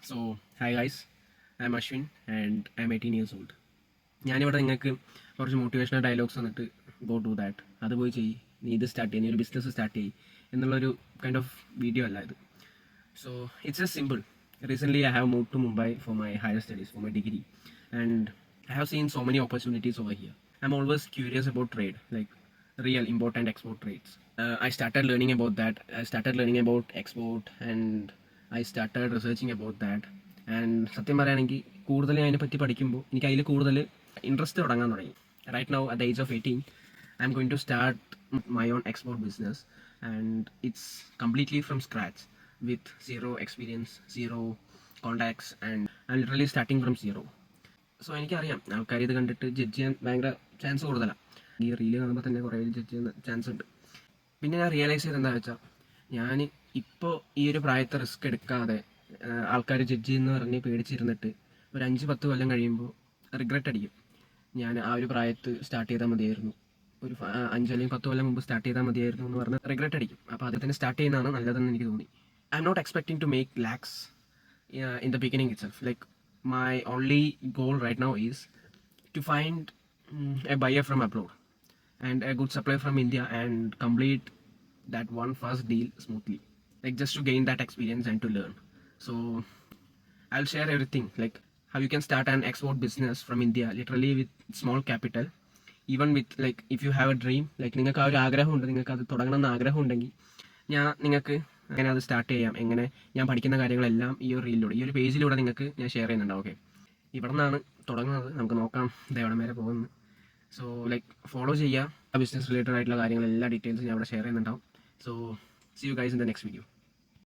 So, hi guys, I'm Ashwin and I'm 18 years old. ഞാനിവിടെ നിങ്ങൾക്ക് കുറച്ച് മോട്ടിവേഷണൽ ഡയലോഗ്സ് വന്നിട്ട് ഗോ ടു ദാറ്റ്, അത് പോയി ചെയ്യ്, നീ ഇത് സ്റ്റാർട്ട് ചെയ്യ്, നീ ഒരു ബിസിനസ് സ്റ്റാർട്ട് ചെയ്യ് എന്നുള്ളൊരു കൈൻഡ് ഓഫ് വീഡിയോ അല്ല ഇത്. So it's just simple. Recently I have move to Mumbai for my higher studies, for my degree, and I have seen so many opportunities over here. I'm always curious about trade, like real import and export trades. I started learning about that. I started learning about export and I started researching about that. And സത്യം പറയുകയാണെങ്കിൽ കൂടുതൽ അതിനെപ്പറ്റി പഠിക്കുമ്പോൾ എനിക്ക് അതിൽ കൂടുതൽ interest തുടങ്ങാൻ തുടങ്ങി. Right now at the age of 18 I'm going to start my own export business and it's completely from scratch with zero experience, zero contacts, and I'm literally starting from zero. So എനിക്കറിയാം ആൾക്കാർ ഇത് കണ്ടിട്ട് judge ചെയ്യാൻ ഭയങ്കര chance കൂടുതലാണ്. ഈ reel കാണുമ്പോൾ തന്നെ കുറേ ജഡ്ജ് ചെയ്യുന്ന ചാൻസ് ഉണ്ട്. പിന്നെ ഞാൻ റിയലൈസ് ചെയ്ത് എന്താ വെച്ചാൽ, ഞാൻ ഇപ്പോൾ ഈ ഒരു പ്രായത്തെ റിസ്ക് എടുക്കാതെ ആൾക്കാർ ജഡ്ജ് ചെയ്യുന്ന പറഞ്ഞ് പേടിച്ചിരുന്നിട്ട് ഒരു 5-10 കൊല്ലം കഴിയുമ്പോൾ റിഗ്രറ്റ് അടിക്കും. ഞാൻ ആ ഒരു പ്രായത്ത് സ്റ്റാർട്ട് ചെയ്താൽ മതിയായിരുന്നു, ഒരു 5 അല്ലെങ്കിൽ 10 കൊല്ലം മുമ്പ് സ്റ്റാർട്ട് ചെയ്താൽ മതിയായിരുന്നു എന്ന് പറഞ്ഞ് റിഗ്രറ്റ് അടിക്കും. അപ്പോൾ അതിൽ തന്നെ സ്റ്റാർട്ട് ചെയ്യുന്നതാണ് നല്ലതെന്ന് എനിക്ക് തോന്നി. I'm not expecting to make lakhs in the beginning itself. Like, my only goal right now is to find a buyer from abroad and a good supplier from India and complete that one first deal smoothly. Like, just to gain that experience and to learn. So I'll share everything, like how you can start an export business from India literally with small capital. Even with, like, if you have a dream, like നിങ്ങൾക്ക് ആ ഒരു ആഗ്രഹമുണ്ട്, നിങ്ങൾക്ക് അത് തുടങ്ങണമെന്ന് ആഗ്രഹമുണ്ടെങ്കിൽ നിങ്ങൾക്ക് എങ്ങനെ അത് സ്റ്റാർട്ട് ചെയ്യാം, എങ്ങനെ ഞാൻ പഠിക്കുന്ന കാര്യങ്ങളെല്ലാം ഈ ഒരു റീലിലൂടെ, ഈ ഒരു പേജിലൂടെ നിങ്ങൾക്ക് ഞാൻ ഷെയർ ചെയ്യുന്നുണ്ടാവും. ഓക്കെ, ഇവിടെ നിന്നാണ് തുടങ്ങുന്നത്, നമുക്ക് നോക്കാം ഇത് എവിടെ വരെ പോകുന്നത്. സോ ലൈക്ക് ഫോളോ ചെയ്യുക. ബിസിനസ് റിലേറ്റഡ് ആയിട്ടുള്ള കാര്യങ്ങൾ എല്ലാ ഡീറ്റെയിൽസും ഞാൻ ഇവിടെ ഷെയർ ചെയ്യുന്നുണ്ടാവും. So see you guys in the next video.